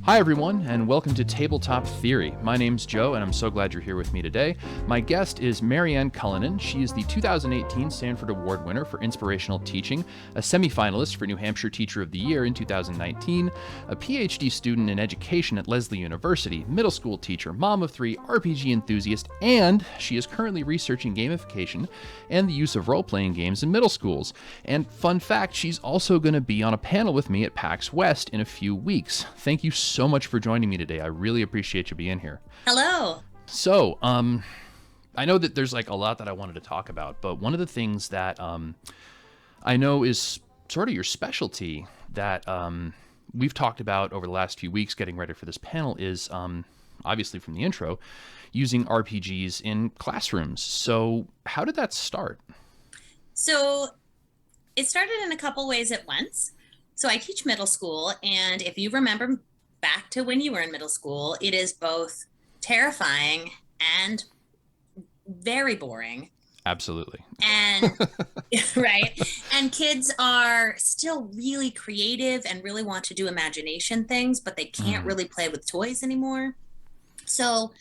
Hi everyone, and welcome to Tabletop Theory. My name's Joe, and I'm so glad you're here with me today. My guest is Maryanne Cullinan. She is the 2018 Sanford Award winner for Inspirational Teaching, a semifinalist for New Hampshire Teacher of the Year in 2019, a PhD student in education at Lesley University, middle school teacher, mom of three, RPG enthusiast, and she is currently researching gamification and the use of role-playing games in middle schools. And fun fact, she's also going to be on a panel with me at PAX West in a few weeks. Thank you so much for joining me today. I really appreciate you being here. Hello. So, I know that there's like a lot that I wanted to talk about, but one of the things that I know is sort of your specialty that we've talked about over the last few weeks getting ready for this panel is obviously from the intro, using RPGs in classrooms. So how did that start? So it started in a couple ways at once. So I teach middle school, and if you remember back to when you were in middle school, it is both terrifying and very boring. Absolutely. And right. And kids are still really creative and really want to do imagination things, but they can't really play with toys anymore. So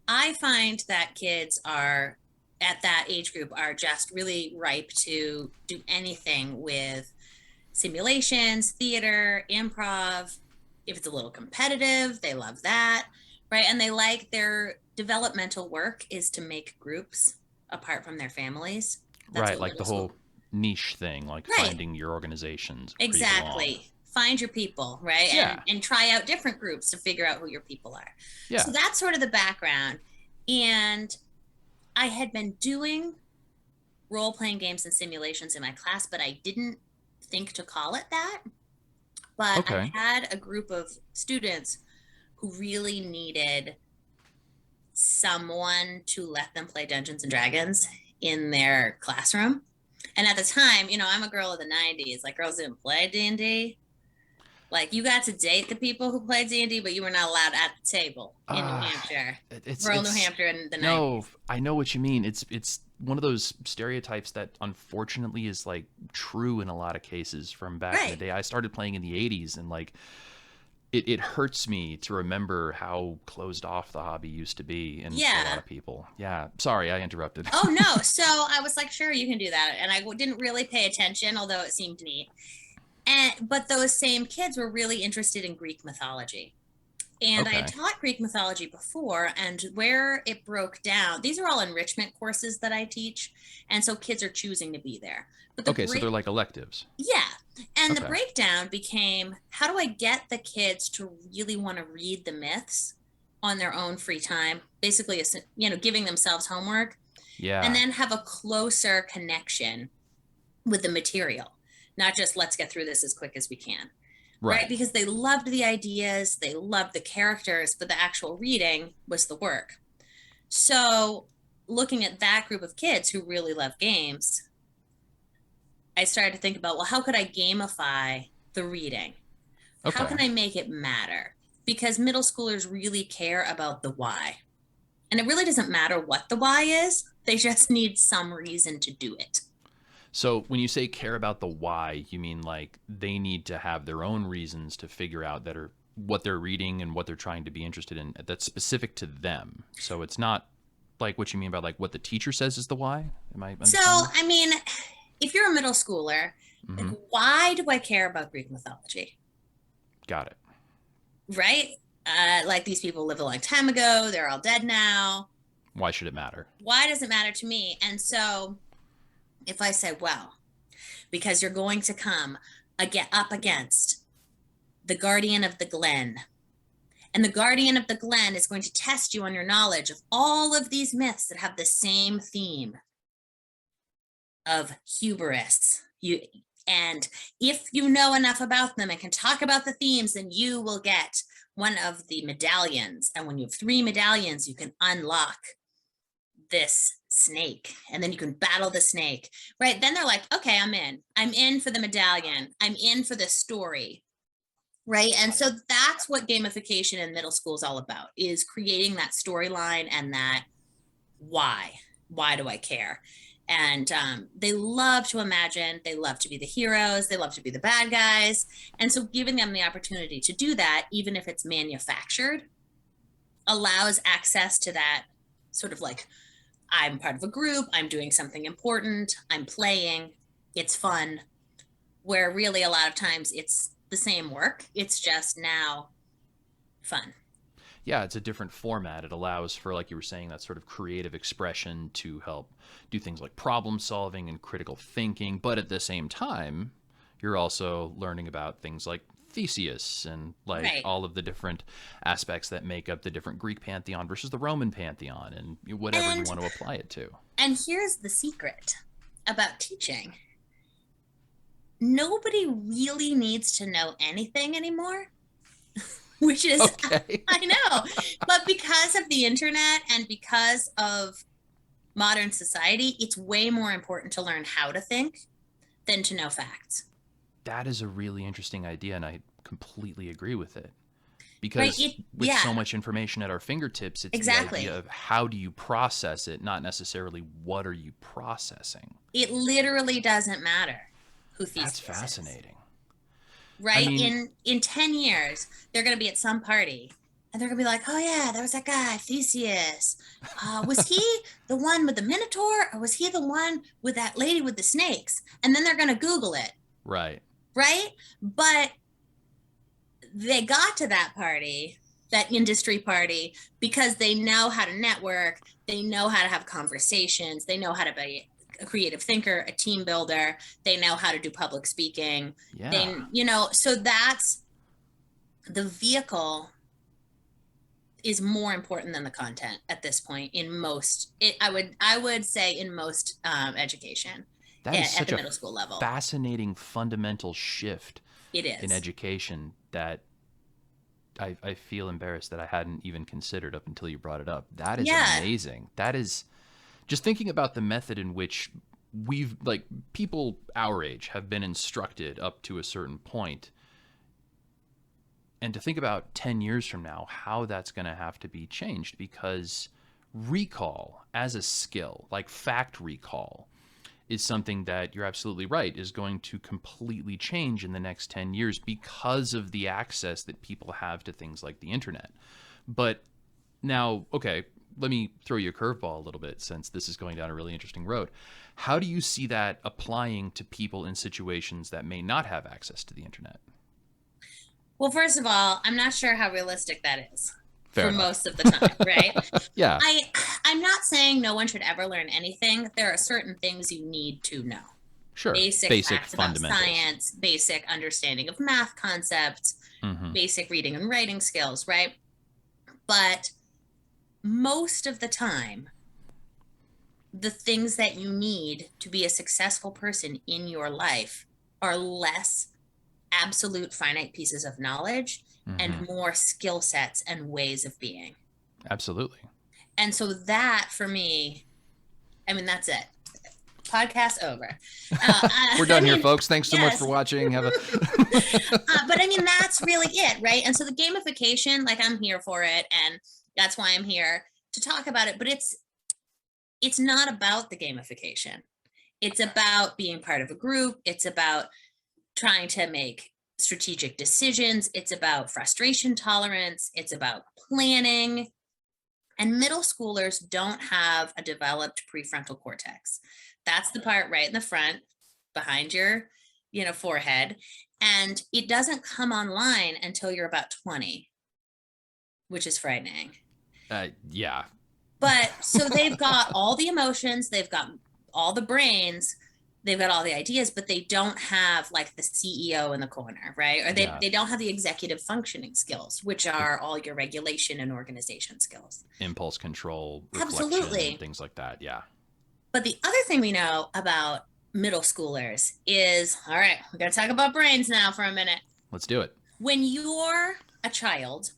I find that kids are at that age group are just really ripe to do anything with simulations, theater, improv. If it's a little competitive, they love that, right? And they like their developmental work is to make groups apart from their families. That's right, like the whole niche thing, like finding your organizations. Exactly. Find your people, right? Yeah. And try out different groups to figure out who your people are. Yeah. So that's sort of the background. And I had been doing role-playing games and simulations in my class, but I didn't think to call it that. But I had a group of students who really needed someone to let them play Dungeons and Dragons in their classroom. And at the time, you know, I'm a girl of the 90s. Like, girls didn't play D&D. Like, you got to date the people who played D&D, but you were not allowed at the table in New Hampshire. Rural New Hampshire in the 90s. No, I know what you mean. It's one of those stereotypes that unfortunately is like true in a lot of cases from back in the day. I started playing in the 80s, and like it hurts me to remember how closed off the hobby used to be and a lot of people. Yeah, sorry, I interrupted. Oh no. So I was like, sure, you can do that. And I didn't really pay attention, although it seemed neat. But those same kids were really interested in Greek mythology. And I had taught Greek mythology before, and where it broke down, these are all enrichment courses that I teach. And so kids are choosing to be there. But so they're like electives. Yeah. And the breakdown became, how do I get the kids to really want to read the myths on their own free time? Basically, you know, giving themselves homework. Yeah. And then have a closer connection with the material. Not just let's get through this as quick as we can. Right? Because they loved the ideas, they loved the characters, but the actual reading was the work. So looking at that group of kids who really love games, I started to think about, well, how could I gamify the reading? How can I make it matter? Because middle schoolers really care about the why. And it really doesn't matter what the why is, they just need some reason to do it. So when you say care about the why, you mean like they need to have their own reasons to figure out that are what they're reading and what they're trying to be interested in that's specific to them. So it's not like what you mean by like what the teacher says is the why. Am I understanding? So, I mean, if you're a middle schooler, like, why do I care about Greek mythology? Got it. Right? Like, these people lived a long time ago. They're all dead now. Why should it matter? Why does it matter to me? And so if I say, well, because you're going to come up against the Guardian of the Glen, and the Guardian of the Glen is going to test you on your knowledge of all of these myths that have the same theme of hubris. And if you know enough about them and can talk about the themes, then you will get one of the medallions. And when you have 3 medallions, you can unlock this snake, and then you can battle the snake, right? Then they're like, okay, I'm in for the medallion, I'm in for the story, right? And so that's what gamification in middle school is all about, is creating that storyline and that why do I care. And they love to imagine, they love to be the heroes, they love to be the bad guys. And so giving them the opportunity to do that, even if it's manufactured, allows access to that sort of like, I'm part of a group, I'm doing something important, I'm playing, it's fun, where really a lot of times it's the same work, it's just now fun. Yeah, it's a different format. It allows for, like you were saying, that sort of creative expression to help do things like problem solving and critical thinking. But at the same time, you're also learning about things like Theseus and like Right. all of the different aspects that make up the different Greek pantheon versus the Roman pantheon and whatever you And want to apply it to. here's the secret about teaching. Nobody really needs to know anything anymore, which is, Okay. I know, but because of the internet and because of modern society, it's way more important to learn how to think than to know facts. That is a really interesting idea, and I completely agree with it. Right? Because with so Yeah, much information at our fingertips, it's the idea exactly. of how do you process it, not necessarily what are you processing. It literally doesn't matter who That's Theseus is. fascinating. I Right? mean, In 10 years, they're going to be at some party and they're going to be like, oh, yeah, there was that guy, Theseus. Was he the one with the Minotaur or was he the one with that lady with the snakes? And then they're going to Google it. right. Right? But they got to that party, that industry party, because they know how to network, they know how to have conversations, they know how to be a creative thinker, a team builder, they know how to do public speaking. Yeah. They, you know, so that's the vehicle is more important than the content at this point in most I would say in most education That is at such the a middle school level. fascinating fundamental shift It in is. education that I feel embarrassed that I hadn't even considered up until you brought it up. That is Yeah. amazing. That is just thinking about the method in which we've, like, people our age have been instructed up to a certain point, and to think about 10 years from now how that's going to have to be changed, because recall as a skill, like fact recall, is something that you're absolutely right is going to completely change in the next 10 years because of the access that people have to things like the internet. But now, okay, let me throw you a curveball a little bit, since this is going down a really interesting road. How do you see that applying to people in situations that may not have access to the internet? Well, first of all, I'm not sure how realistic that is Fair for enough. most of the time, right? Yeah, I I'm not saying no one should ever learn anything. There are certain things you need to know. sure. Basic Basic facts about fundamentals. science, basic understanding of math concepts, Mm-hmm. basic reading and writing skills, right? But most of the time, the things that you need to be a successful person in your life are less absolute finite pieces of knowledge Mm-hmm. and more skill sets and ways of being. Absolutely. And so that for me, I mean, that's it. Podcast over. We're I done here, mean, folks. Thanks so much yes. for watching. Have a But I mean, that's really it, right? And so the gamification, like I'm here for it. And that's why I'm here to talk about it. But it's not about the gamification. It's about being part of a group. It's about trying to make strategic decisions. It's about frustration tolerance. It's about planning. And middle schoolers don't have a developed prefrontal cortex. That's the part right in the front behind your, forehead. And it doesn't come online until you're about 20, which is frightening. yeah. But so they've got all the emotions, they've got all the brains, they've got all the ideas, but they don't have like the CEO in the corner, right? Or they, Yeah. they don't have the executive functioning skills, which are all your regulation and organization skills. Impulse control, reflection, Absolutely. things like that. Yeah. But the other thing we know about middle schoolers is, all right, we're going to talk about brains now for a minute. Let's do it. When you're a child,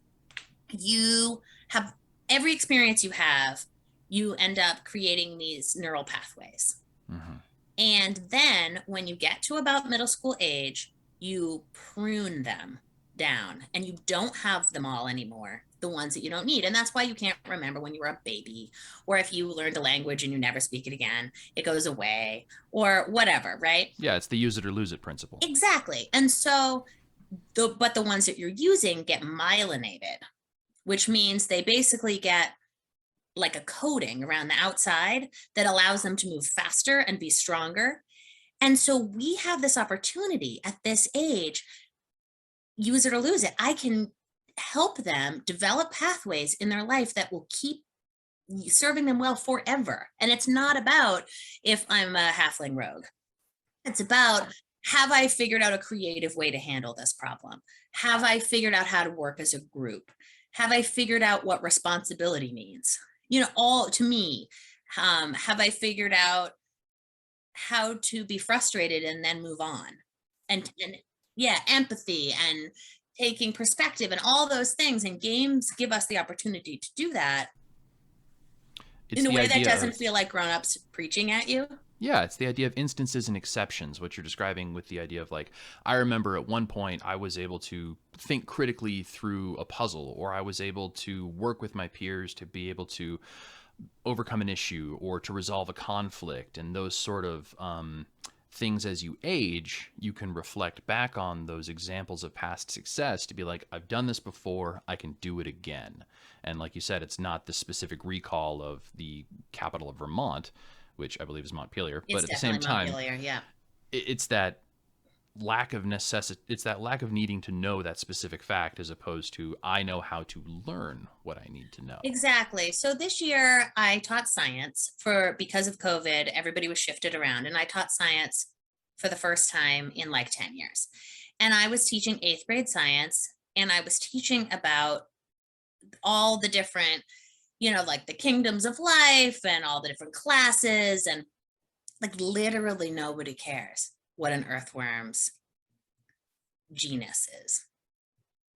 you have every experience you have, you end up creating these neural pathways. Mm-hmm. And then when you get to about middle school age, you prune them down and you don't have them all anymore. the ones that you don't need. And that's why you can't remember when you were a baby, or if you learned a language and you never speak it again, it goes away, or whatever, right? Yeah, it's the use it or lose it principle. Exactly. And so, but the ones that you're using get myelinated, which means they basically get like a coating around the outside that allows them to move faster and be stronger. And so we have this opportunity at this age, use it or lose it. I can help them develop pathways in their life that will keep serving them well forever. And it's not about if I'm a halfling rogue. It's about, have I figured out a creative way to handle this problem? Have I figured out how to work as a group? Have I figured out what responsibility means? All to me, have I figured out how to be frustrated and then move on? And yeah, empathy and taking perspective and all those things. And games give us the opportunity to do that in a way that doesn't feel like grown-ups preaching at you. Yeah, it's the idea of instances and exceptions, what you're describing with the idea of like, I remember at one point I was able to think critically through a puzzle, or I was able to work with my peers to be able to overcome an issue or to resolve a conflict. And those sort of things, as you age, you can reflect back on those examples of past success to be like, I've done this before, I can do it again. And like you said, it's not the specific recall of the capital of Vermont, which I believe is Montpelier, but at the same time, yeah, it's that lack of it's that lack of needing to know that specific fact, as opposed to I know how to learn what I need to know. Exactly. So this year I taught science because of COVID, everybody was shifted around, and I taught science for the first time in like 10 years. And I was teaching 8th grade science, and I was teaching about all the different, like the kingdoms of life and all the different classes, and like literally nobody cares what an earthworm's genus is,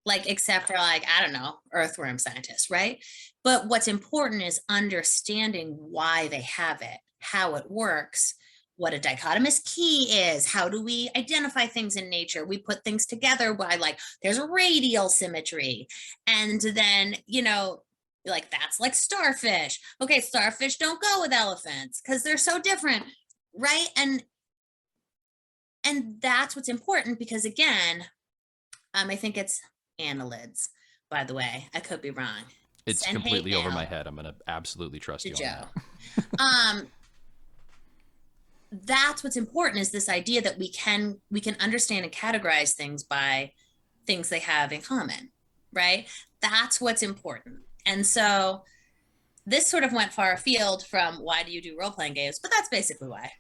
like, except for like, I don't know, earthworm scientists, right? But what's important is understanding why they have it, how it works, what a dichotomous key is, how do we identify things in nature? We put things together by like, there's radial symmetry. And then, like, that's like starfish. Okay, starfish don't go with elephants because they're so different, right? And that's what's important, because again, I think it's annelids, by the way. I could be wrong. It's completely over my head. I'm going to absolutely trust you on that. That's what's important, is this idea that we can understand and categorize things by things they have in common, right? That's what's important. And so this sort of went far afield from why do you do role-playing games, but that's basically why.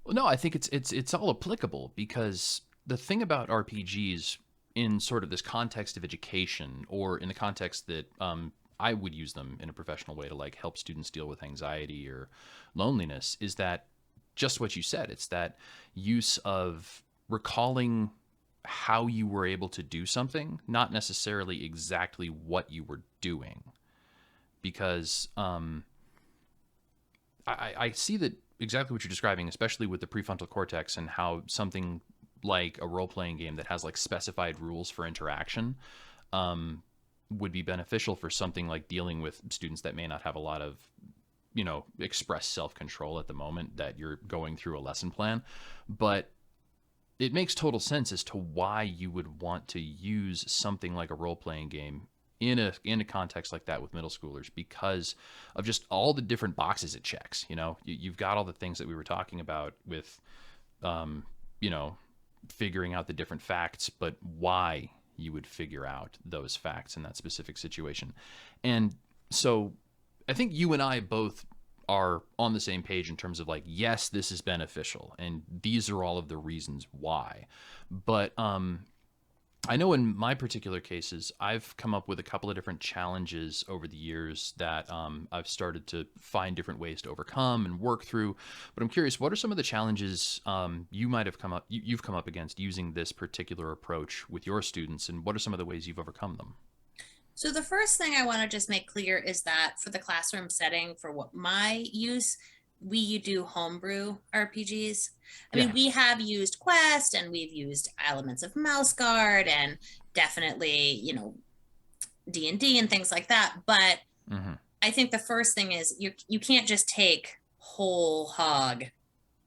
Well, no, I think it's all applicable, because the thing about RPGs in sort of this context of education, or in the context that I would use them in a professional way to like help students deal with anxiety or loneliness, is that just what you said. It's that use of recalling how you were able to do something, not necessarily exactly what you were doing. Because I see that exactly what you're describing, especially with the prefrontal cortex, and how something like a role-playing game that has like specified rules for interaction would be beneficial for something like dealing with students that may not have a lot of express self-control at the moment that you're going through a lesson plan. But it makes total sense as to why you would want to use something like a role-playing game in a context like that with middle schoolers, because of just all the different boxes it checks. You've got all the things that we were talking about with figuring out the different facts, but why you would figure out those facts in that specific situation. And so I think you and I both are on the same page in terms of like, yes, this is beneficial, and these are all of the reasons why. But I know in my particular cases, I've come up with a couple of different challenges over the years that I've started to find different ways to overcome and work through. But I'm curious, what are some of the challenges you've come up against using this particular approach with your students, and what are some of the ways you've overcome them? So the first thing I want to just make clear is that for the classroom setting, for what my use, we do homebrew RPGs. I mean, we have used Quest, and we've used elements of Mouse Guard, and definitely, D&D and things like that. But Hmm. I think the first thing is you can't just take whole hog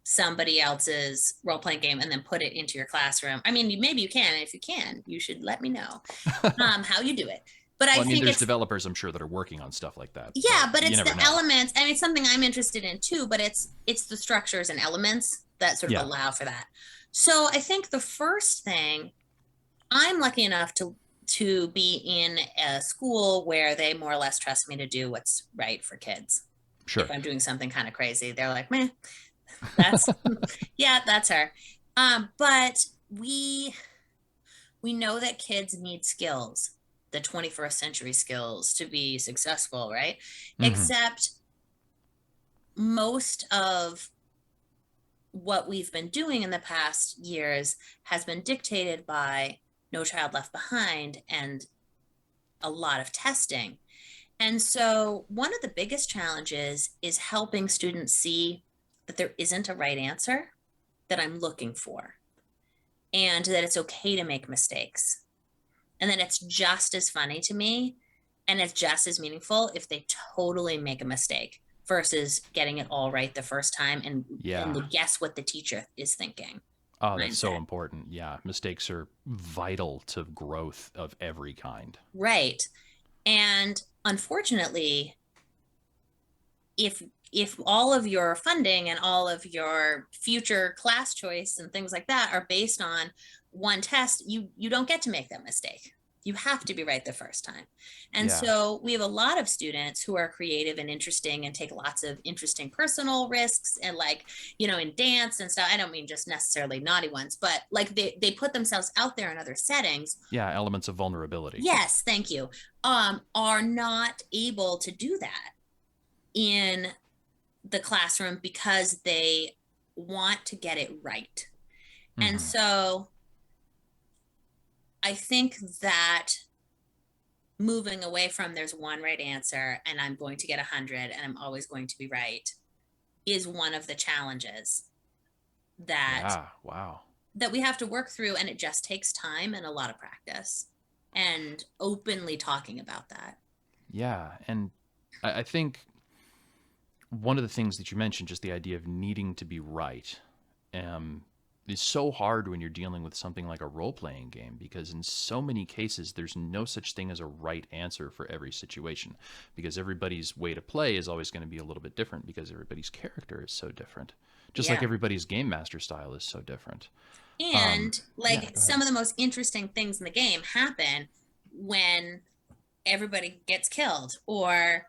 somebody else's role-playing game and then put it into your classroom. I mean, maybe you can. If you can, you should let me know how you do it. But I Well, I mean, think there's it's, developers, I'm sure, that are working on stuff like that, yeah, but you it's never the know. elements. I mean, it's something I'm interested in too, but it's the structures and elements that sort of Yeah. allow for that. So I think the first thing, I'm lucky enough to be in a school where they more or less trust me to do what's right for kids. If Sure. I'm doing something kind of crazy, they're like, "Meh, that's yeah, that's her." But we know that kids need skills, the 21st century skills to be successful, right? Hmm. Except most of what we've been doing in the past years has been dictated by No Child Left Behind and a lot of testing. And so, one of the biggest challenges is helping students see that there isn't a right answer that I'm looking for, and that it's okay to make mistakes, and then it's just as funny to me and it's just as meaningful if they totally make a mistake versus getting it all right the first time and Yeah. to guess what the teacher is thinking Oh, that's so mindset. important. Yeah. Mistakes are vital to growth of every kind. Right. And unfortunately, if if all of your funding and all of your future class choice and things like that are based on one test, you don't get to make that mistake. You have to be right the first time. And Yeah. so we have a lot of students who are creative and interesting and take lots of interesting personal risks and, like, in dance and stuff. I don't mean just necessarily naughty ones, but like they put themselves out there in other settings. Yeah. Elements of vulnerability. Yes, thank you. Are not able to do that in the classroom because they want to get it right. And Hmm. so I think that moving away from there's one right answer and I'm going to get 100 and I'm always going to be right is one of the challenges that Yeah. Wow. that we have to work through, and it just takes time and a lot of practice and openly talking about that. Yeah. And I think one of the things that you mentioned, just the idea of needing to be right, um, is so hard when you're dealing with something like a role playing game because, in so many cases, there's no such thing as a right answer for every situation because everybody's way to play is always going to be a little bit different because everybody's character is so different. Just like Yeah. everybody's game master style is so different. And Yeah, like go ahead. some of the most interesting things in the game happen when everybody gets killed, or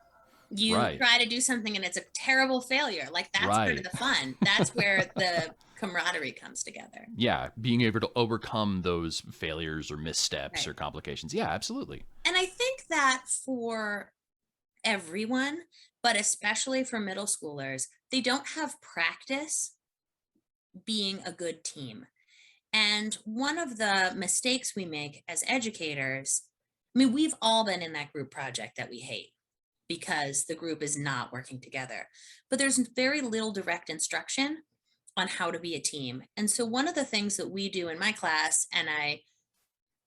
you Right, try to do something and it's a terrible failure. Like, that's part of right. the fun. That's where the camaraderie comes together. Yeah, being able to overcome those failures or missteps Right. or complications. Yeah, absolutely. And I think that for everyone, but especially for middle schoolers, they don't have practice being a good team. And one of the mistakes we make as educators, I mean, we've all been in that group project that we hate because the group is not working together. But there's very little direct instruction on how to be a team. And so, one of the things that we do in my class, and I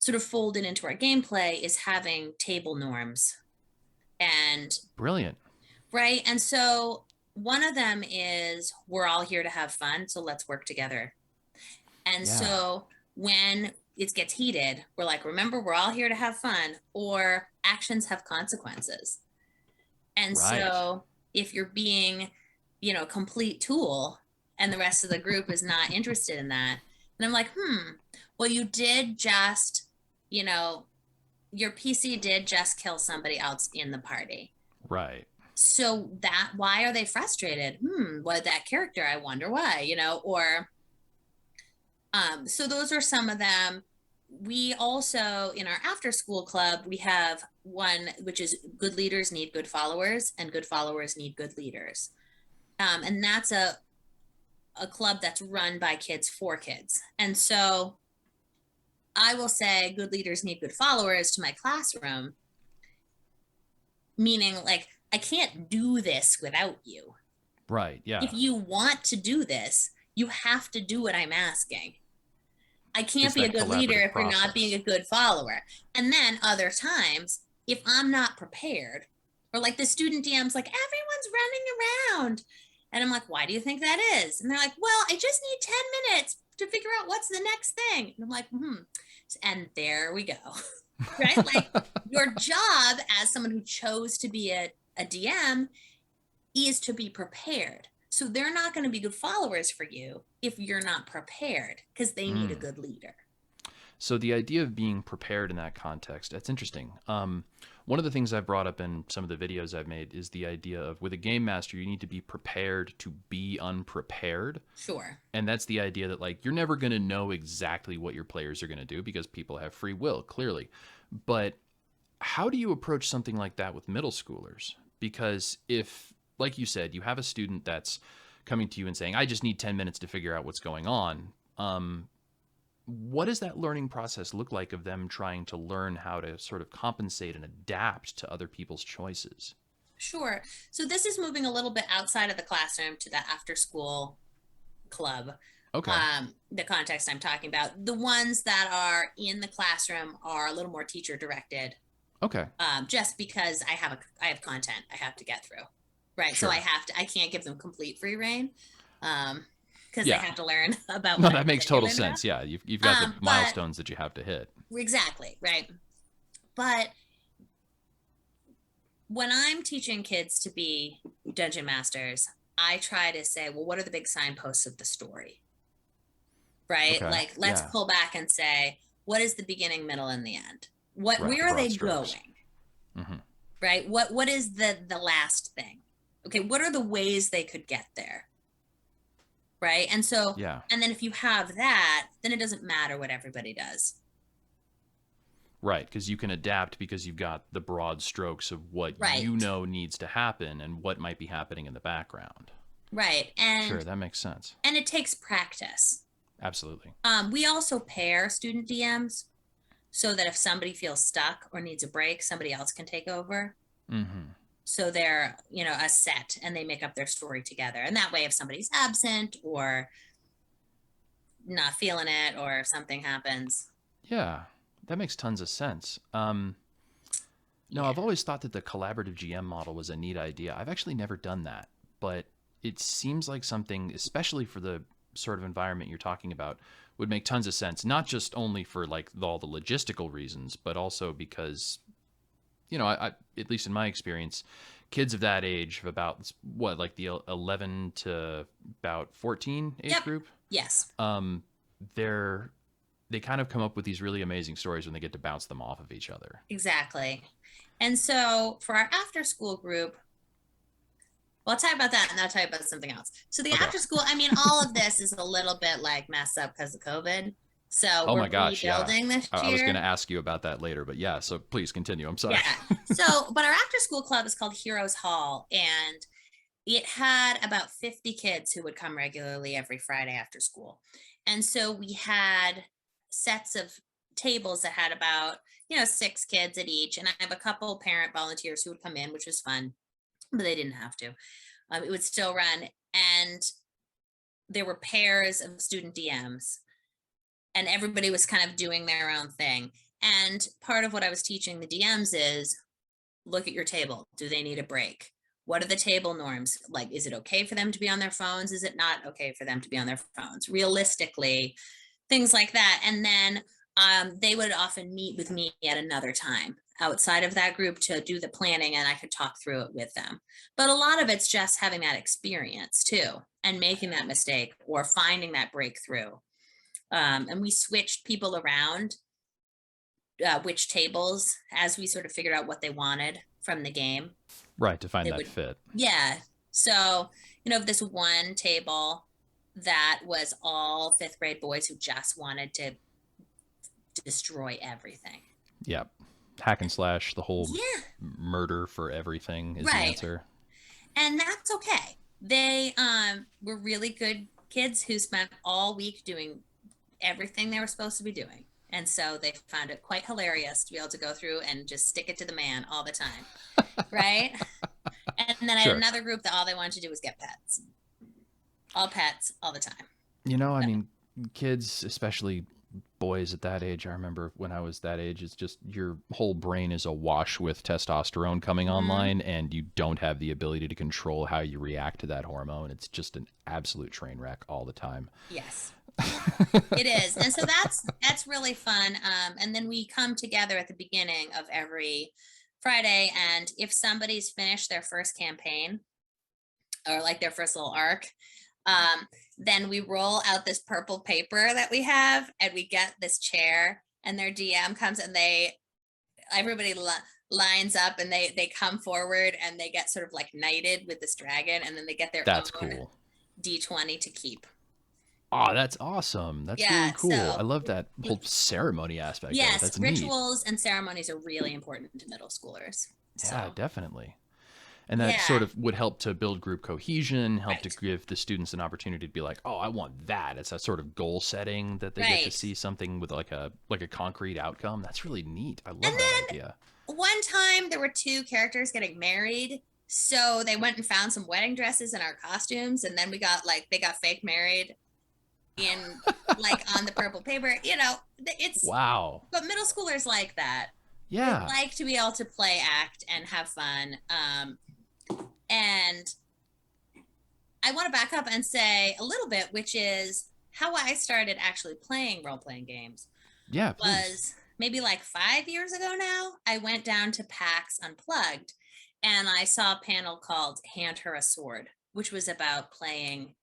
sort of fold it into our gameplay, is having table norms. And Brilliant. right. And so, one of them is we're all here to have fun. So, let's work together. And Yeah, so, when it gets heated, we're like, remember, we're all here to have fun, or actions have consequences. And right. so, if you're being, a complete tool and the rest of the group is not interested in that, and I'm like, well, you did just, you know, your PC did just kill somebody else in the party. Right. So that, why are they frustrated? What, that character, I wonder why, or so those are some of them. We also, in our after school club, we have one which is good leaders need good followers and good followers need good leaders. And that's a club that's run by kids for kids. And so I will say good leaders need good followers to my classroom, meaning, like, I can't do this without you. Right. If Yeah. you want to do this, you have to do what I'm asking. I can't It's be a that good leader collaborative if you're not being process. a good follower. And then other times, if I'm not prepared, or like the student DM's like, everyone's running around. And I'm like, why do you think that is? And they're like, well, I just need 10 minutes to figure out what's the next thing. And I'm like, And there we go. Right? Like your job as someone who chose to be a DM is to be prepared. So they're not going to be good followers for you if you're not prepared, because they need a good leader. So the idea of being prepared in that context, that's interesting. One of the things I've brought up in some of the videos I've made is the idea of, with a game master, you need to be prepared to be unprepared. Sure. And that's the idea that, like, you're never going to know exactly what your players are going to do because people have free will, clearly. But how do you approach something like that with middle schoolers? Because if, like you said, you have a student that's coming to you and saying, I just need 10 minutes to figure out what's going on. What does that learning process look like of them trying to learn how to sort of compensate and adapt to other people's choices? Sure. So this is moving a little bit outside of the classroom to the after school club. Okay. The context I'm talking about. The ones that are in the classroom are a little more teacher directed. Okay. Just because I have content I have to get through. Right. Sure. So I can't give them complete free reign. Because Yeah. they have to learn about. No, that makes total sense. Yeah, you've got the milestones that you have to hit. Exactly, right. But when I'm teaching kids to be dungeon masters, I try to say, well, what are the big signposts of the story? Right? Okay. Like, let's Yeah. pull back and say, what is the beginning, middle, and the end? Right, Where are they strokes. going? Mm-hmm. Right? What is the last thing? Okay, what are the ways they could get there? Right? And so, Yeah. and then if you have that, then it doesn't matter what everybody does. Right, because you can adapt because you've got the broad strokes of what you know needs to happen and what might be happening in the background. Right. And sure, that makes sense. And it takes practice. Absolutely. We also pair student DMs so that if somebody feels stuck or needs a break, somebody else can take over. Mm-hmm. So they're, a set and they make up their story together. And that way, if somebody's absent or not feeling it or something happens. Yeah, that makes tons of sense. No, I've always thought that the collaborative GM model was a neat idea. I've actually never done that, but it seems like something, especially for the sort of environment you're talking about, would make tons of sense. Not just only for like all the logistical reasons, but also because, I at least in my experience, kids of that age, of about like the 11 to about 14 age group. Yes. They kind of come up with these really amazing stories when they get to bounce them off of each other. Exactly. And so for our after school group, well, I'll talk about that and I'll tell you about something else. So the after school, all of this is a little bit like messed up because of COVID. So we're rebuilding this year. I was going to ask you about that later, but yeah, so please continue. I'm sorry. Yeah. So, but our after school club is called Heroes Hall, and it had about 50 kids who would come regularly every Friday after school. And so we had sets of tables that had about, 6 kids at each. And I have a couple parent volunteers who would come in, which was fun, but they didn't have to. It would still run. And there were pairs of student DMs. And everybody was kind of doing their own thing. And part of what I was teaching the DMs is, look at your table. Do they need a break? What are the table norms? Like, is it okay for them to be on their phones? Is it not okay for them to be on their phones? Realistically, things like that. And then they would often meet with me at another time outside of that group to do the planning, and I could talk through it with them. But a lot of it's just having that experience too, and making that mistake or finding that breakthrough. And we switched people around which tables as we sort of figured out what they wanted from the game. Right, to find that fit. Yeah. So, this one table that was all 5th grade boys who just wanted to destroy everything. Yep. Hack and slash, the whole murder for everything is the answer. And that's okay. They were really good kids who spent all week doing everything they were supposed to be doing. And so they found it quite hilarious to be able to go through and just stick it to the man all the time. Right? And then I had another group that all they wanted to do was get pets. All pets all the time. Kids, especially boys at that age, I remember when I was that age, it's just your whole brain is awash with testosterone coming Mhm. online, and you don't have the ability to control how you react to that hormone. It's just an absolute train wreck all the time. Yes, it is. And so that's really fun. And then we come together at the beginning of every Friday, and if somebody's finished their first campaign or like their first little arc, um, then we roll out this purple paper that we have, and we get this chair, and their DM comes, and everybody lines up, and they come forward, and they get sort of like knighted with this dragon, and then they get their That's own cool. D20 to keep. Oh, that's awesome. That's really Yeah, cool. so I love that whole ceremony aspect of it. yes, That's neat. rituals and ceremonies are really important to middle schoolers. Yeah, So, definitely. And that sort yeah, of would help to build group cohesion, help to right, give the students an opportunity to be like, oh, I want that. It's a sort of goal setting that they get to right. see something with like a concrete outcome. That's really neat. I And love that then idea. one time there were two characters getting married. So they went and found some wedding dresses in our costumes. And then they got fake married in like on the purple paper. It's, Wow. but middle schoolers like that. They Yeah. like to be able to play, act, and have fun. And I want to back up and say a little bit, which is how I started actually playing role playing games Yeah, please. was maybe like 5 years ago now. I went down to PAX Unplugged, and I saw a panel called Hand Her a Sword, which was about playing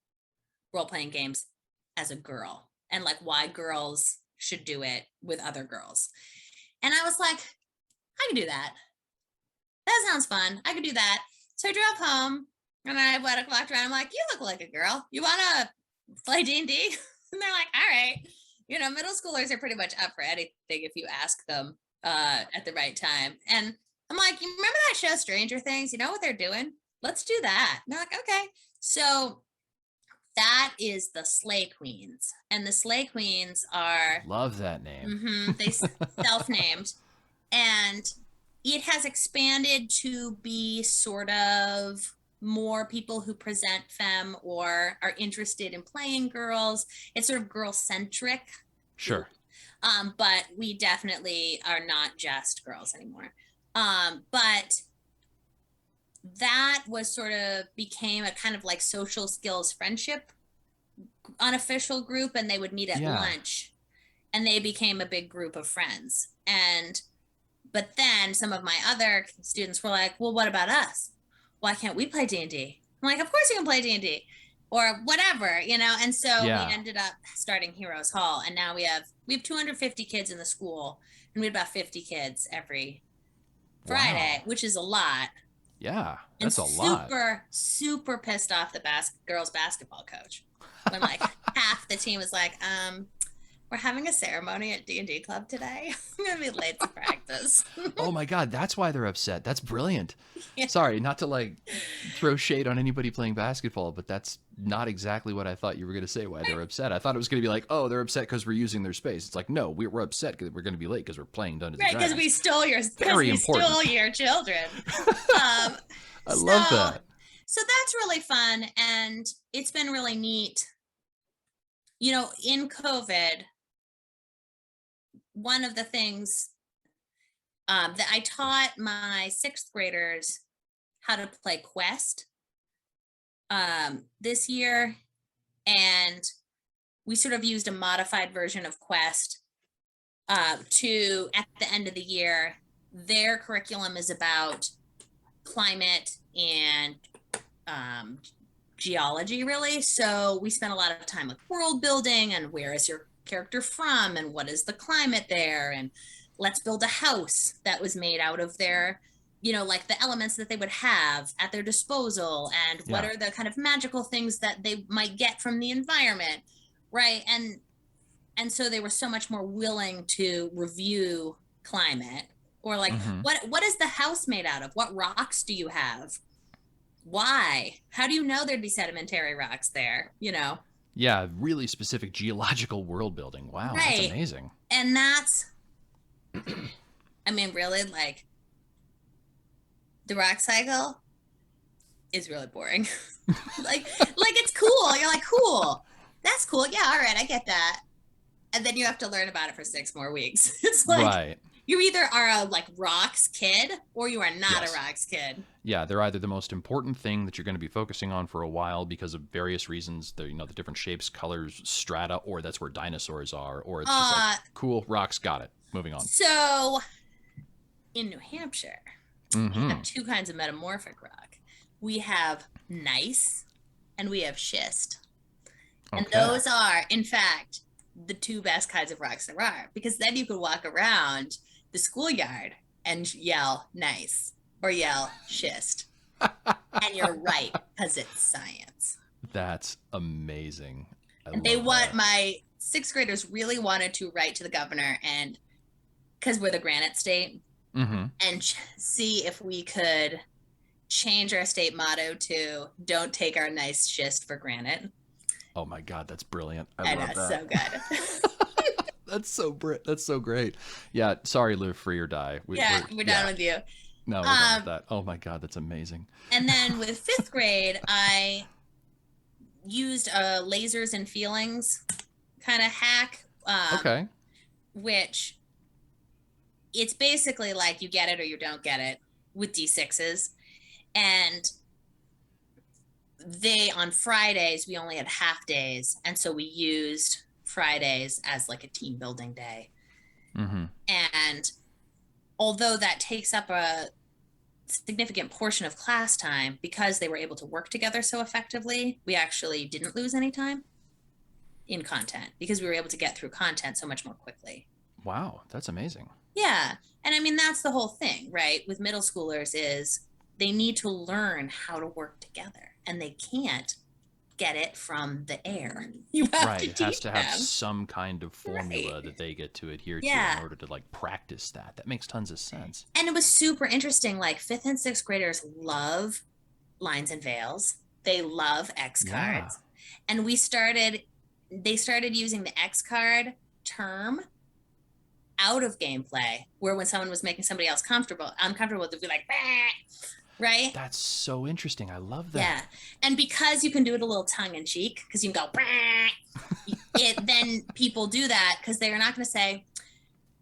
role playing games as a girl and like why girls should do it with other girls. And I was like, I can do that. That sounds fun. I could do that. So I drove home, and I walked around. I'm like, you look like a girl. You want to play D&D? And they're like, all right. Middle schoolers are pretty much up for anything if you ask them at the right time. And I'm like, you remember that show Stranger Things? You know what they're doing? Let's do that. And they're like, okay. So that is the Slay Queens. And the Slay Queens are, Love that name. they self-named, and it has expanded to be sort of more people who present femme or are interested in playing girls. It's sort of girl centric, Sure. but we definitely are not just girls anymore. But that was sort of became a kind of like social skills friendship unofficial group, and they would meet at Yeah. lunch, and they became a big group of friends. But then some of my other students were like, well, what about us? Why can't we play D&D? I'm like, of course you can play D&D or whatever. And so we Yeah. ended up starting Heroes Hall, and now we have 250 kids in the school, and we have about 50 kids every Friday, Wow. which is a lot. Yeah. And That's a lot. super pissed off the girls basketball coach when like half the team was like, we're having a ceremony at D&D club today. I'm gonna be late to practice. Oh my God, that's why they're upset. That's brilliant. Yeah. Sorry, not to like throw shade on anybody playing basketball, but that's not exactly what I thought you were going to say why they're upset. I thought it was going to be like, oh, they're upset because we're using their space. It's like, no, we're upset because we're going to be late because we're playing Dungeons and Right, because Dragons. we stole Very important. your children. Um, I so love that. so that's really fun, and it's been really neat. In COVID, one of the things that I taught my sixth graders how to play Quest this year, and we sort of used a modified version of Quest to, at the end of the year, their curriculum is about climate and geology, really. So we spent a lot of time with world building and where is your character from and what is the climate there, and let's build a house that was made out of their like the elements that they would have at their disposal, and what Yeah. are the kind of magical things that they might get from the environment, right? And so they were so much more willing to review climate, or like Mm-hmm. what is the house made out of, what rocks do you have, why, how do you know there'd be sedimentary rocks there, Yeah, really specific geological world building. Wow, that's right? amazing. And that's I mean, really, like, the rock cycle is really boring. like it's cool, you're like, cool, that's cool, yeah, all right, I get that. And then you have to learn about it for 6 more weeks. It's like Right. you either are a like rocks kid or you are not Yes. a rocks kid. Yeah, they're either the most important thing that you're going to be focusing on for a while because of various reasons, the the different shapes, colors, strata, or that's where dinosaurs are, or it's just like cool rocks, got it. Moving on. So in New Hampshire, we have Mm-hmm. 2 kinds of metamorphic rock. We have gneiss and we have schist. And Okay. those are, in fact, the 2 best kinds of rocks there are, because then you can walk around the schoolyard and yell nice or yell schist. And you're right, because it's science. That's amazing. And my 6th graders really wanted to write to the governor, and because we're the granite state, Mm-hmm. and see if we could change our state motto to "Don't take our nice schist for granted." Oh my God, that's brilliant. I love know, that. so good. That's so great. Yeah, sorry, live free or die. We're done with you. No, we're done with that. Oh my God, that's amazing. And then with 5th grade, I used a lasers and feelings kind of hack. Okay. Which it's basically like you get it or you don't get it with D6s. And on Fridays, we only had half days. And so we used Fridays as like a team building day. Mm-hmm. And although that takes up a significant portion of class time, because they were able to work together so effectively, we actually didn't lose any time in content because we were able to get through content so much more quickly. Wow, that's amazing. Yeah. And I mean, that's the whole thing, right? With middle schoolers is they need to learn how to work together, and they can't get it from the air. You have to It has teach to have them. some kind of formula that they get to adhere to in order to like practice that. That makes tons of sense. And it was super interesting. Like 5th and 6th graders love lines and veils. They love X cards. And they started using the X card term out of gameplay, where when someone was making somebody else uncomfortable, they'd be like, bah! Right? That's so interesting. I love that. Yeah. And because you can do it a little tongue in cheek, because you can go, then people do that because they're not going to say,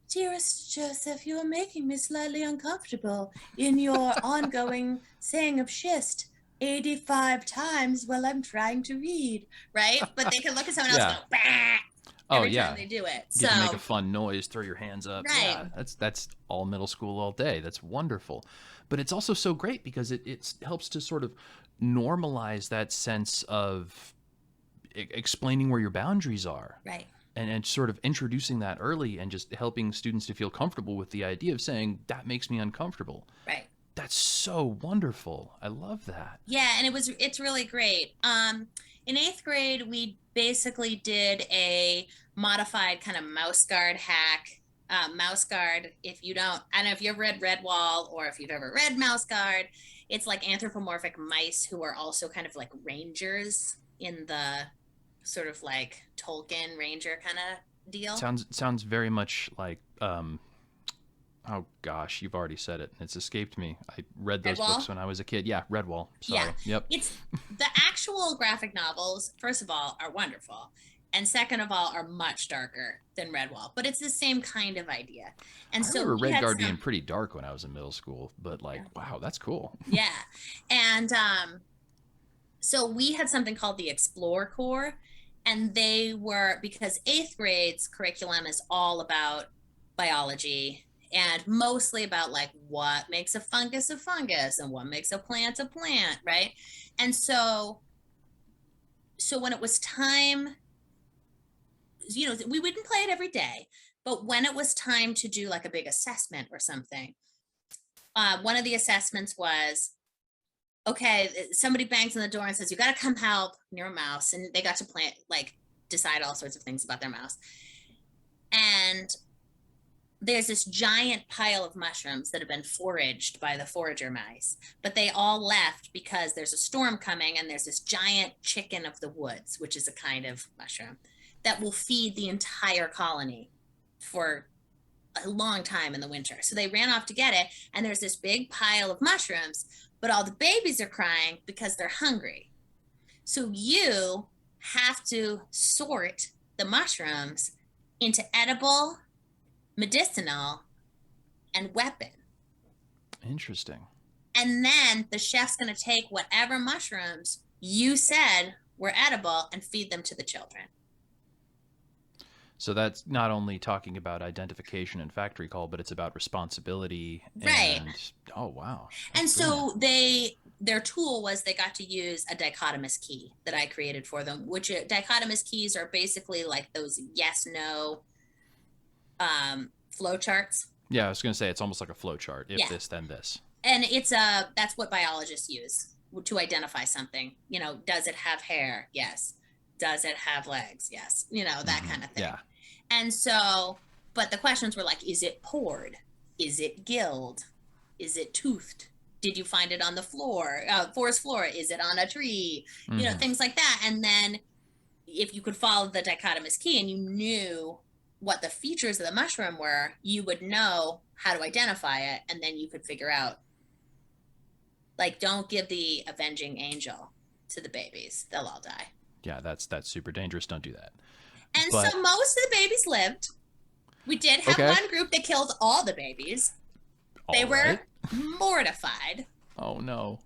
"Dearest Joseph, you are making me slightly uncomfortable in your ongoing saying of schist 85 times while I'm trying to read," right? But they can look at someone else and go, bah! Every time they do it. Get to make a fun noise, throw your hands up. Right. Yeah, that's all middle school all day. That's wonderful. But it's also so great because it helps to sort of normalize that sense of explaining where your boundaries are. Right. And sort of introducing that early and just helping students to feel comfortable with the idea of saying, that makes me uncomfortable. Right. That's so wonderful. I love that. Yeah, and it's really great. In 8th grade, we basically did a modified kind of mouse guard hack. Mouse guard, I don't know if you've read Redwall or if you've ever read Mouse Guard, it's like anthropomorphic mice who are also kind of like rangers in the sort of like Tolkien ranger kind of deal. Sounds very much like oh gosh, you've already said it. It's escaped me. I read those books when I was a kid. Yeah, Redwall. Sorry. Yeah. Yep. It's the actual graphic novels, first of all, are wonderful. And second of all, are much darker than Redwall, but it's the same kind of idea. And I so remember Red Guard being pretty dark when I was in middle school, but like, wow, that's cool. Yeah. And so we had something called the Explore Corps, and they were, because 8th grade's curriculum is all about biology and mostly about like what makes a fungus and what makes a plant, right? And so when it was time, we wouldn't play it every day, but when it was time to do like a big assessment or something, one of the assessments was, okay, somebody bangs on the door and says, "You got to come help," near a mouse, and they got to decide all sorts of things about their mouse. And there's this giant pile of mushrooms that have been foraged by the forager mice, but they all left because there's a storm coming, and there's this giant chicken of the woods, which is a kind of mushroom that will feed the entire colony for a long time in the winter. So they ran off to get it, and there's this big pile of mushrooms, but all the babies are crying because they're hungry. So you have to sort the mushrooms into edible, medicinal, and weapon. Interesting. And then the chef's going to take whatever mushrooms you said were edible and feed them to the children. So that's not only talking about identification and factory call, but it's about responsibility Right. and oh wow. And That's brilliant. so their tool was they got to use a dichotomous key that I created for them, which dichotomous keys are basically like those yes no flow charts. Yeah, I was going to say it's almost like a flow chart. If Yeah. this, then this. And that's what biologists use to identify something. You know, does it have hair? Yes. Does it have legs? Yes. You know, that kind of thing. Yeah. And so, but the questions were like, is it poured? Is it gilled? Is it toothed? Did you find it on the floor, forest floor? Is it on a tree? You know, things like that. And then if you could follow the dichotomous key and you knew what the features of the mushroom were, you would know how to identify it. And then you could figure out, like, don't give the avenging angel to the babies. They'll all die. Yeah, that's super dangerous. Don't do that. And But- so most of the babies lived. We did have one group that killed all the babies. They were mortified. Oh no.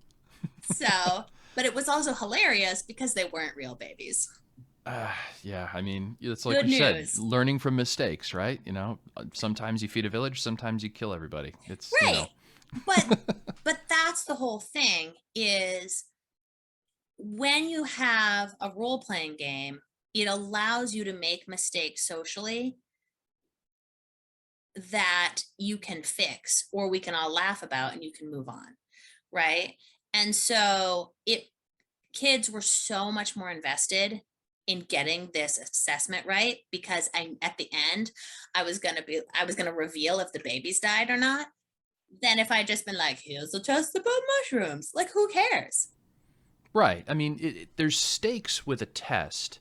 So, but it was also hilarious because they weren't real babies. Yeah, I mean, it's like Good you news. said, learning from mistakes, right? You know, sometimes you feed a village, sometimes you kill everybody. It's Right. You know. But that's the whole thing is when you have a role-playing game, it allows you to make mistakes socially that you can fix or we can all laugh about and you can move on, right? And so kids were so much more invested in getting this assessment right because at the end I was gonna reveal if the babies died or not. Then if I just been like, here's a test about mushrooms, like who cares? Right. I mean, there's stakes with a test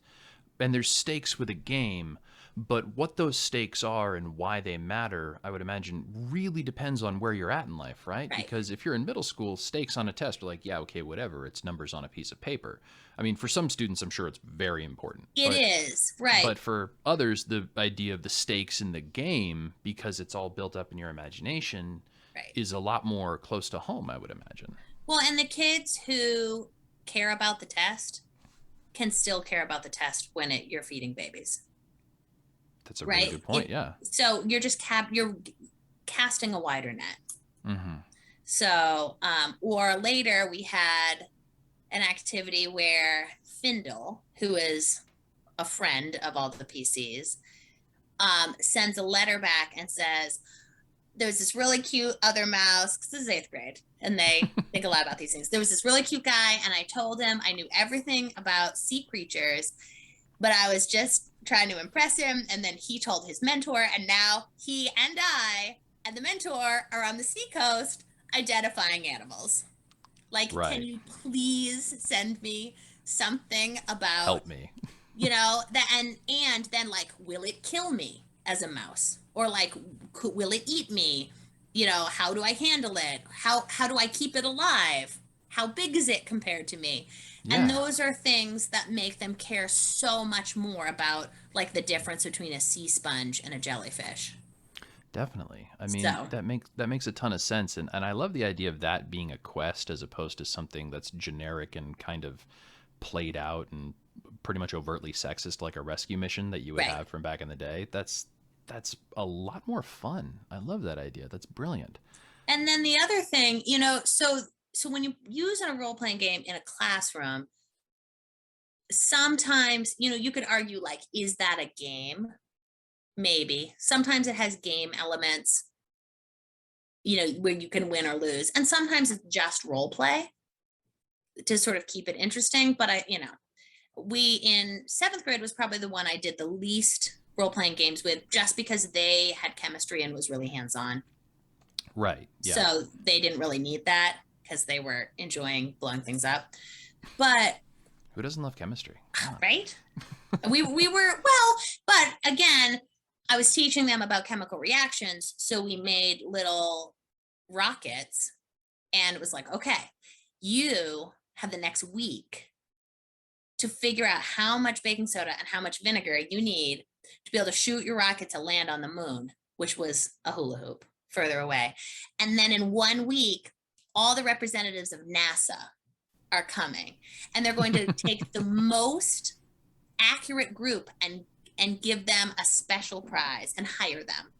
and there's stakes with a game, but what those stakes are and why they matter, I would imagine, really depends on where you're at in life, right? Because if you're in middle school, stakes on a test are like, yeah, okay, whatever. It's numbers on a piece of paper. I mean, for some students, I'm sure it's very important. It is, right. But for others, the idea of the stakes in the game, because it's all built up in your imagination, is a lot more close to home, I would imagine. Well, and the kids who care about the test can still care about the test when you're feeding babies. That's a really good point. Yeah. So you're just you're casting a wider net. Mm-hmm. So, or later we had an activity where Findle, who is a friend of all the PCs, sends a letter back and says, there was this really cute other mouse, because this is 8th grade, and they think a lot about these things. There was this really cute guy, and I told him I knew everything about sea creatures, but I was just trying to impress him, and then he told his mentor, and now he and I and the mentor are on the seacoast identifying animals. Like, can you please send me something about... Help me. You know, that and then, like, will it kill me as a mouse? Or like, will it eat me? You know, how do I handle it? How do I keep it alive? How big is it compared to me? Yeah. And those are things that make them care so much more about, like, the difference between a sea sponge and a jellyfish. Definitely. I mean, that makes a ton of sense. And I love the idea of that being a quest as opposed to something that's generic and kind of played out and pretty much overtly sexist, like a rescue mission that you would have from back in the day. That's a lot more fun. I love that idea. That's brilliant. And then the other thing, you know, so when you use a role-playing game in a classroom, sometimes, you know, you could argue, like, is that a game? Maybe. Sometimes it has game elements, you know, where you can win or lose. And sometimes it's just role play to sort of keep it interesting. But we in 7th grade was probably the one I did the least role-playing games with, just because they had chemistry and was really hands-on. Right. Yeah. So they didn't really need that because they were enjoying blowing things up. But who doesn't love chemistry? Right? we were, well, but again, I was teaching them about chemical reactions. So we made little rockets, and it was like, okay, you have the next week to figure out how much baking soda and how much vinegar you need to be able to shoot your rocket to land on the moon, which was a hula hoop further away. And then in 1 week, all the representatives of NASA are coming, and they're going to take the most accurate group and give them a special prize and hire them.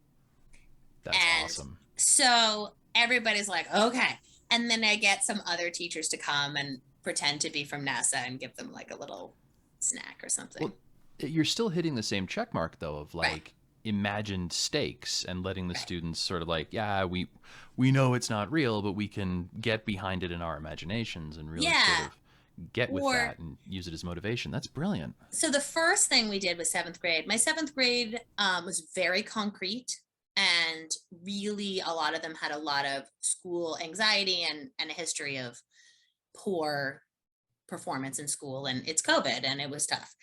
That's awesome. So everybody's like, okay. And then I get some other teachers to come and pretend to be from NASA and give them like a little snack or something. Well, you're still hitting the same check mark though of like Right. imagined stakes and letting the students sort of like, yeah, we know it's not real, but we can get behind it in our imaginations and really sort of get with that and use it as motivation. That's brilliant. So the first thing we did was 7th grade. My 7th grade was very concrete, and really a lot of them had a lot of school anxiety and a history of poor performance in school, and it's COVID and it was tough.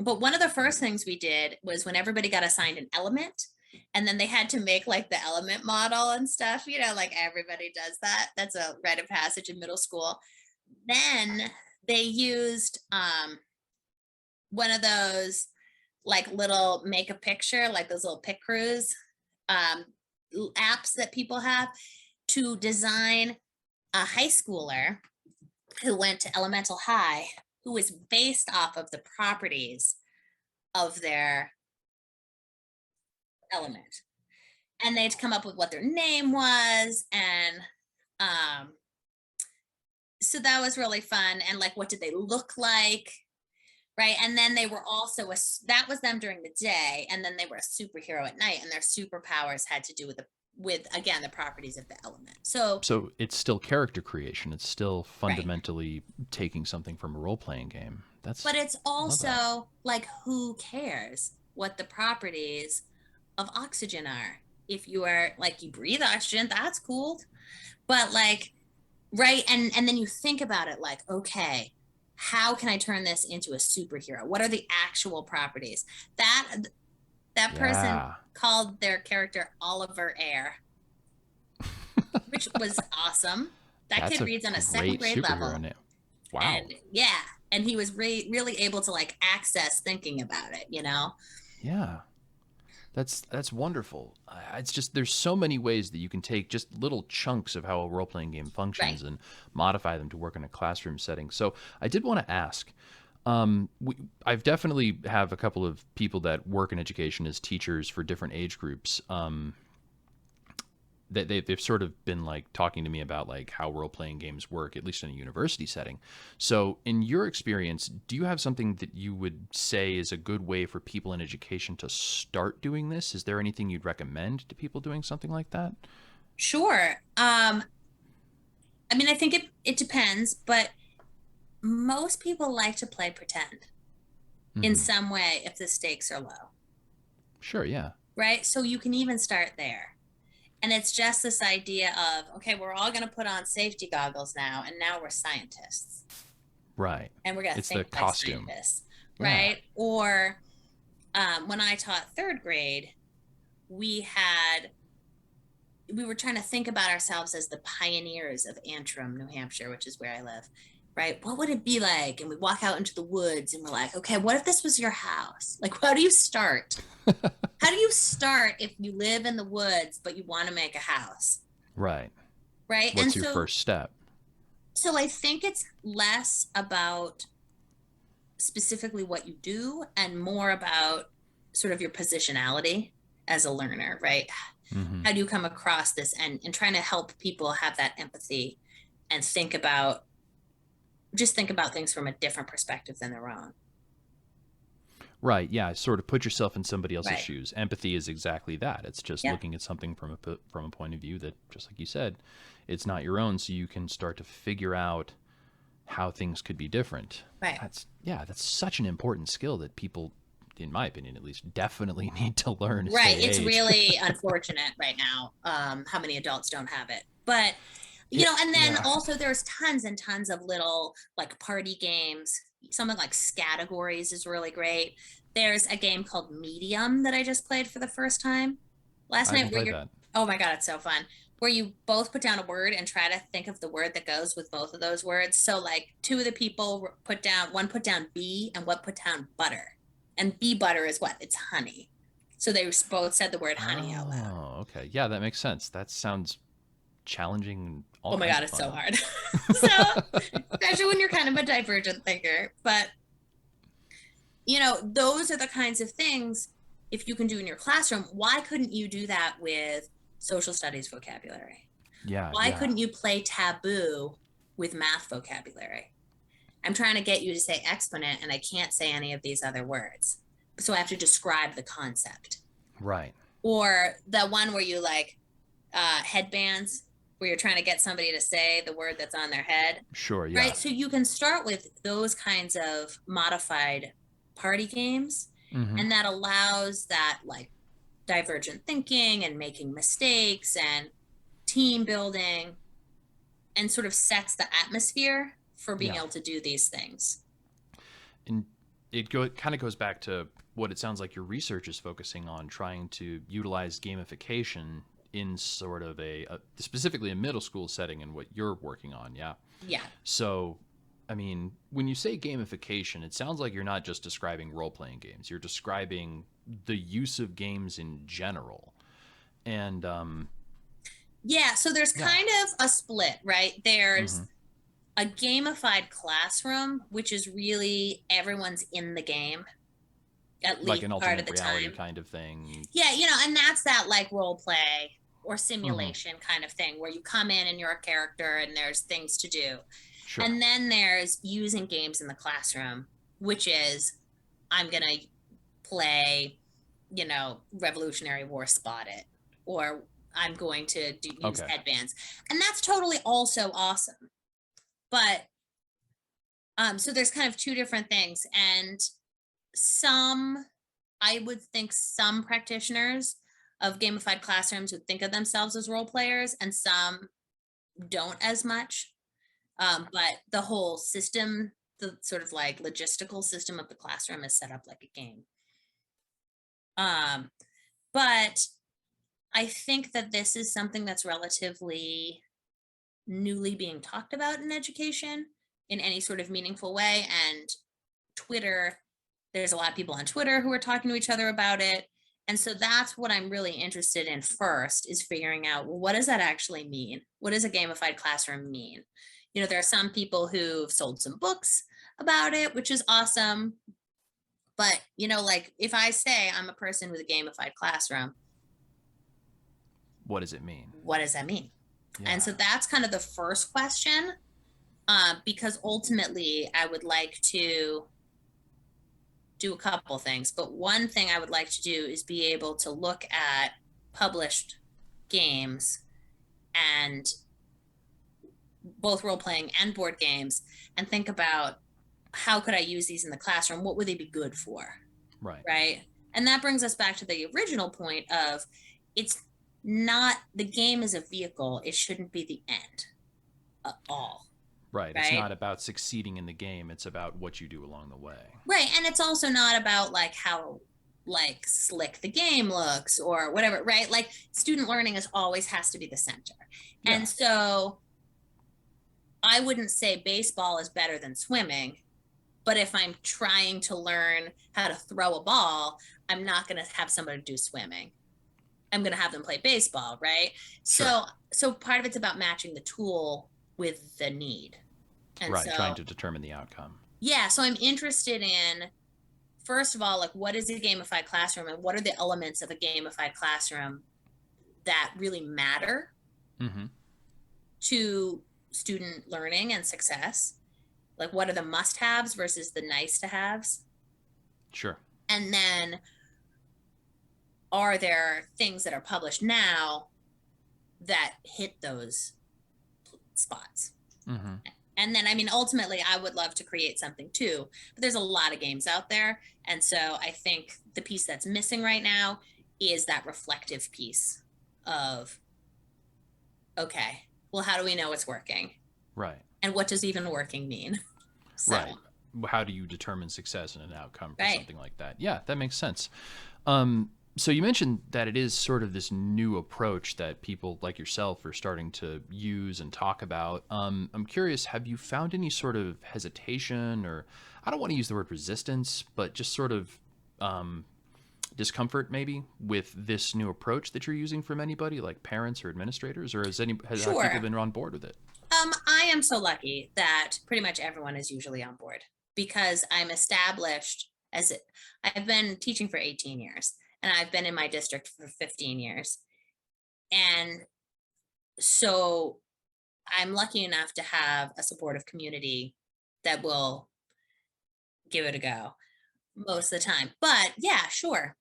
But one of the first things we did was when everybody got assigned an element, and then they had to make like the element model and stuff, like everybody does that. That's a rite of passage in middle school. Then they used one of those like little make a picture, like those little pic crews apps that people have, to design a high schooler who went to elemental high, who was based off of the properties of their element. And they'd come up with what their name was. And so that was really fun. And like, what did they look like? Right. And then they were also that was them during the day. And then they were a superhero at night, and their superpowers had to do with again, the properties of the element. So it's still character creation. It's still fundamentally taking something from a role-playing game. But it's also like, who cares what the properties of oxygen are? If you are like, you breathe oxygen, that's cool. But like, right. And then you think about it like, okay, how can I turn this into a superhero? What are the actual properties? That person called their character Oliver Air, which was awesome. That kid reads on a 2nd grade level. Wow. And and he was really able to like access thinking about it, Yeah. That's wonderful. It's just, there's so many ways that you can take just little chunks of how a role-playing game functions and modify them to work in a classroom setting. So I did want to ask, I've definitely have a couple of people that work in education as teachers for different age groups. That they've sort of been like talking to me about like how role-playing games work, at least in a university setting. So in your experience, do you have something that you would say is a good way for people in education to start doing this? Is there anything you'd recommend to people doing something like that? Sure. I mean, I think it depends, but most people like to play pretend in some way if the stakes are low. Sure, yeah. Right? So you can even start there. And it's just this idea of, okay, we're all going to put on safety goggles now, and now we're scientists. Right. And we're going to think the costume. like scientists, right? Yeah. Or when I taught 3rd grade, we were trying to think about ourselves as the pioneers of Antrim, New Hampshire, which is where I live, right? What would it be like? And we walk out into the woods and we're like, okay, what if this was your house? Like, how do you start? How do you start if you live in the woods, but you want to make a house? Right. Right. What's your first step? So I think it's less about specifically what you do and more about sort of your positionality as a learner, right? How do you come across this and trying to help people have that empathy and think about things from a different perspective than their own. Right. Yeah. Sort of put yourself in somebody else's shoes. Empathy is exactly that. It's just looking at something from a point of view that, just like you said, it's not your own. So you can start to figure out how things could be different. Right. That's such an important skill that people, in my opinion, at least, definitely need to learn. Right. It's really unfortunate right now how many adults don't have it. But, and then also there's tons and tons of little like party games. Something like Scattergories is really great. There's a game called Medium that I just played for the first time last night. Oh my God, it's so fun. Where you both put down a word and try to think of the word that goes with both of those words. So like 2 of the people one put down bee and one put down butter. And bee butter is what? It's honey. So they both said the word honey out loud. Oh, okay. Yeah, that makes sense. That sounds challenging and all Oh my kinds God, of it's so fun. hard. So, especially when you're kind of a divergent thinker. But, those are the kinds of things, if you can do in your classroom, why couldn't you do that with social studies vocabulary? Yeah, Why yeah. couldn't you play taboo with math vocabulary? I'm trying to get you to say exponent and I can't say any of these other words. So I have to describe the concept. Right. Or the one where you headbands, where you're trying to get somebody to say the word that's on their head. Sure, yeah. Right. So you can start with those kinds of modified party games. Mm-hmm. And that allows that divergent thinking and making mistakes and team building, and sort of sets the atmosphere for being able to do these things. And it kind of goes back to what it sounds like your research is focusing on, trying to utilize gamification in sort of specifically a middle school setting and what you're working on. Yeah. Yeah. So, I mean, when you say gamification, it sounds like you're not just describing role-playing games. You're describing the use of games in general. And yeah, so there's kind of a split, right? There's mm-hmm. a gamified classroom, which is really everyone's in the game, at least like an part of alternate the reality time. kind of thing. Yeah, and that's that role play or simulation kind of thing where you come in and you're a character and there's things to do. Sure. And then there's using games in the classroom, which is I'm going to play, Revolutionary War Spot It, or I'm going to use headbands. And that's totally also awesome. But so there's kind of two different things. And I would think some practitioners of gamified classrooms would think of themselves as role players, and some don't as much. But the whole system, the sort of logistical system of the classroom is set up like a game. But I think that this is something that's relatively newly being talked about in education in any sort of meaningful way. And Twitter, there's a lot of people on Twitter who are talking to each other about it. And so that's what I'm really interested in first, is figuring out, well, what does that actually mean? What does a gamified classroom mean? There are some people who've sold some books about it, which is awesome. But, if I say I'm a person with a gamified classroom, what does it mean? What does that mean? Yeah. And so that's kind of the first question, because ultimately I would like to do a couple things. But one thing I would like to do is be able to look at published games, and both role-playing and board games, and think about, how could I use these in the classroom? What would they be good for? Right. And that brings us back to the original point of, it's not, the game is a vehicle. It shouldn't be the end at all. Right. It's not about succeeding in the game. It's about what you do along the way. Right. And it's also not about how slick the game looks or whatever, right? Student learning always has to be the center. Yeah. And so I wouldn't say baseball is better than swimming, but if I'm trying to learn how to throw a ball, I'm not going to have somebody do swimming. I'm going to have them play baseball, right? Sure. So part of it's about matching the tool with the need. And trying to determine the outcome. Yeah, so I'm interested in, first of all, what is a gamified classroom, and what are the elements of a gamified classroom that really matter to student learning and success? What are the must-haves versus the nice-to-haves? Sure. And then, are there things that are published now that hit those spots? And then, ultimately, I would love to create something too, but there's a lot of games out there. And so I think the piece that's missing right now is that reflective piece of, okay, well, how do we know it's working? Right. And what does even working mean? Right. How do you determine success and an outcome for something like that? Yeah, that makes sense. So you mentioned that it is sort of this new approach that people like yourself are starting to use and talk about. I'm curious, have you found any sort of hesitation, or I don't want to use the word resistance, but just sort of discomfort maybe with this new approach that you're using from anybody, like parents or administrators, or have people Sure. been on board with it? I am so lucky that pretty much everyone is usually on board because I'm established as it. I've been teaching for 18 years and I've been in my district for 15 years. And so I'm lucky enough to have a supportive community that will give it a go most of the time. But yeah, sure.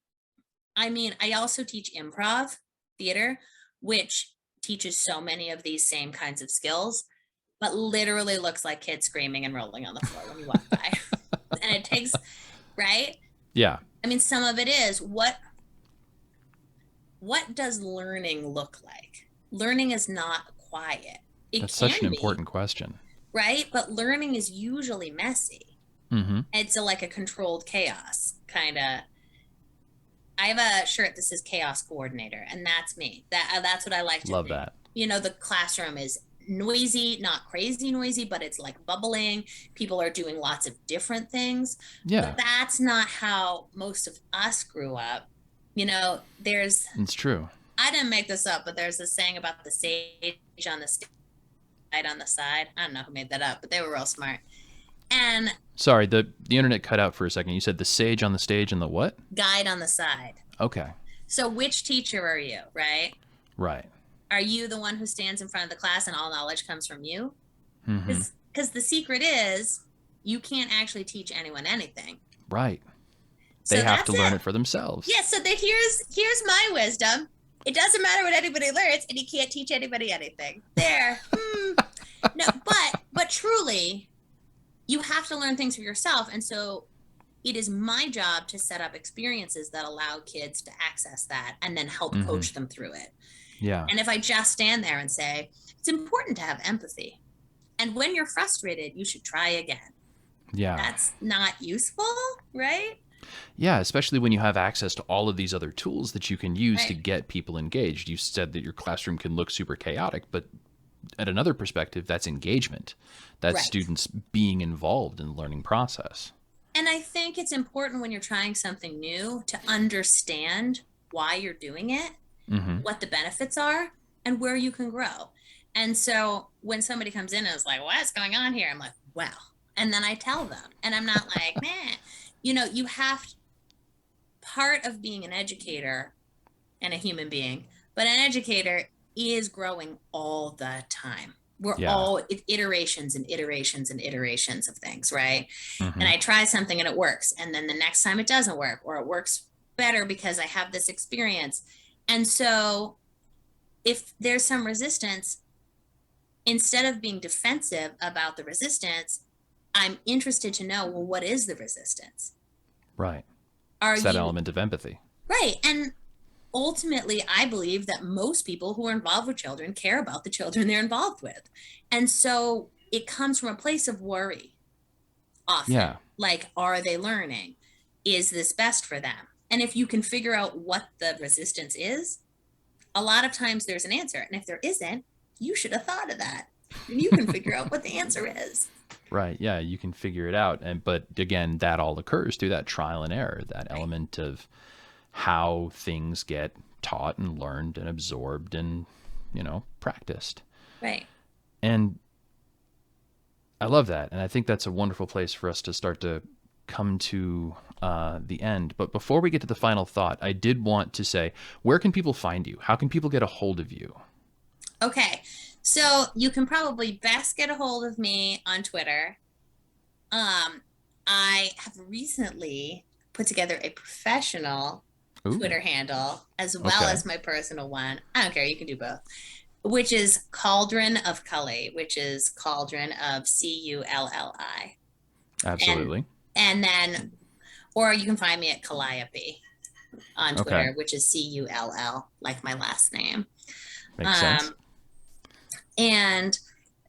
I mean, I also teach improv theater, which teaches so many of these same kinds of skills, but literally looks like kids screaming and rolling on the floor when you walk by. And it takes, right? Yeah. I mean, some of it is what does learning look like? Learning is not quiet. That's such an important question. Right? But learning is usually messy. Mm-hmm. It's like a controlled chaos kind of. I have a shirt that says chaos coordinator, and that's me. That's what I like to Love think. that. You know, the classroom is noisy, not crazy noisy, but it's like bubbling. People are doing lots of different things. Yeah. But that's not how most of us grew up. You know, It's true. I didn't make this up, but there's this saying about the sage on the stage, on the side. I don't know who made that up, but they were real smart. And sorry, the internet cut out for a second. You said the sage on the stage and the what? Guide on the side. Okay. So which teacher are you, right? Right. Are you the one who stands in front of the class and all knowledge comes from you? Mm-hmm. Because the secret is you can't actually teach anyone anything. Right. They have to learn it for themselves. Yeah, so here's my wisdom. It doesn't matter what anybody learns, and you can't teach anybody anything. There. No, but truly, you have to learn things for yourself. And so it is my job to set up experiences that allow kids to access that and then help coach them through it. Yeah. And if I just stand there and say, it's important to have empathy. And when you're frustrated, you should try again. Yeah. That's not useful, right? Yeah, especially when you have access to all of these other tools that you can use to get people engaged. You said that your classroom can look super chaotic, but at another perspective, that's engagement. That's students being involved in the learning process. And I think it's important when you're trying something new to understand why you're doing it, what the benefits are, and where you can grow. And so when somebody comes in and is like, what's going on here? I'm like, well, and then I tell them, and I'm not like, man, you know, part of being an educator and a human being, but an educator is growing all the time. We're all iterations and iterations and iterations of things, right? And I try something and it works. And then the next time it doesn't work, or it works better because I have this experience. And so if there's some resistance, instead of being defensive about the resistance, I'm interested to know, well, what is the resistance? Right. It's that element of empathy. Right. And ultimately, I believe that most people who are involved with children care about the children they're involved with. And so it comes from a place of worry often. Yeah. Like, are they learning? Is this best for them? And if you can figure out what the resistance is, a lot of times there's an answer. And if there isn't, you should have thought of that. And you can figure out what the answer is. Right. Yeah, you can figure it out. But again, that all occurs through that trial and error, that element of how things get taught and learned and absorbed and, practiced. Right. And I love that. And I think that's a wonderful place for us to start to come to the end. But before we get to the final thought, I did want to say, where can people find you? How can people get a hold of you? Okay. So you can probably best get a hold of me on Twitter. I have recently put together a professional Twitter handle as well as my personal one. I don't care. You can do both, which is Cauldron of Cully, which is Cauldron of Culli. Absolutely. And then, or you can find me at Calliope on Twitter, which is Cull, like my last name. Makes sense. And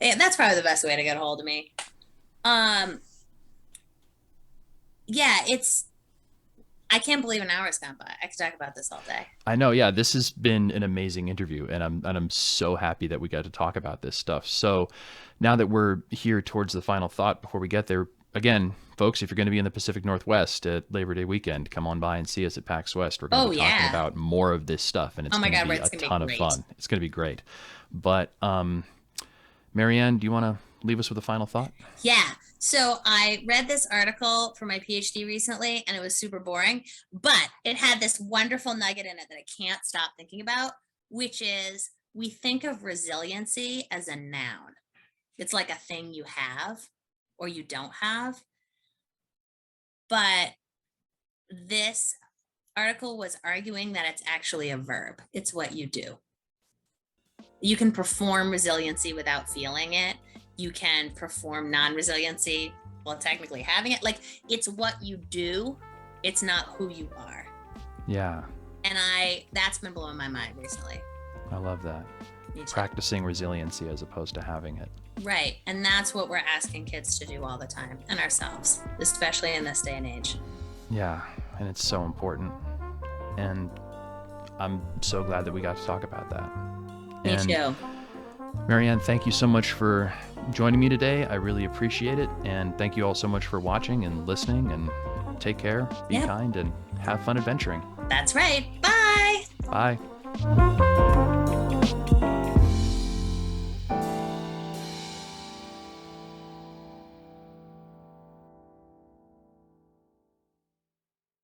that's probably the best way to get a hold of me. I can't believe an hour has gone by. I could talk about this all day. I know. Yeah, this has been an amazing interview, and I'm so happy that we got to talk about this stuff. So now that we're here towards the final thought, before we get there, again, folks, if you're going to be in the Pacific Northwest at Labor Day weekend, come on by and see us at PAX West. We're going to be talking about more of this stuff, and it's going to be a ton of fun. It's going to be great. But Maryanne, do you want to leave us with a final thought? Yeah. So I read this article for my PhD recently, and it was super boring, but it had this wonderful nugget in it that I can't stop thinking about, which is we think of resiliency as a noun. It's like a thing you have or you don't have. But this article was arguing that it's actually a verb. It's what you do. You can perform resiliency without feeling it. You can perform non-resiliency while technically having it. Like, it's what you do. It's not who you are. Yeah. And that's been blowing my mind recently. I love that. Practicing resiliency as opposed to having it. Right. And that's what we're asking kids to do all the time, and ourselves, especially in this day and age. Yeah. And it's so important. And I'm so glad that we got to talk about that. Me too. Maryanne, thank you so much for joining me today. I really appreciate it. And thank you all so much for watching and listening, and take care, be kind, and have fun adventuring. That's right. Bye. Bye.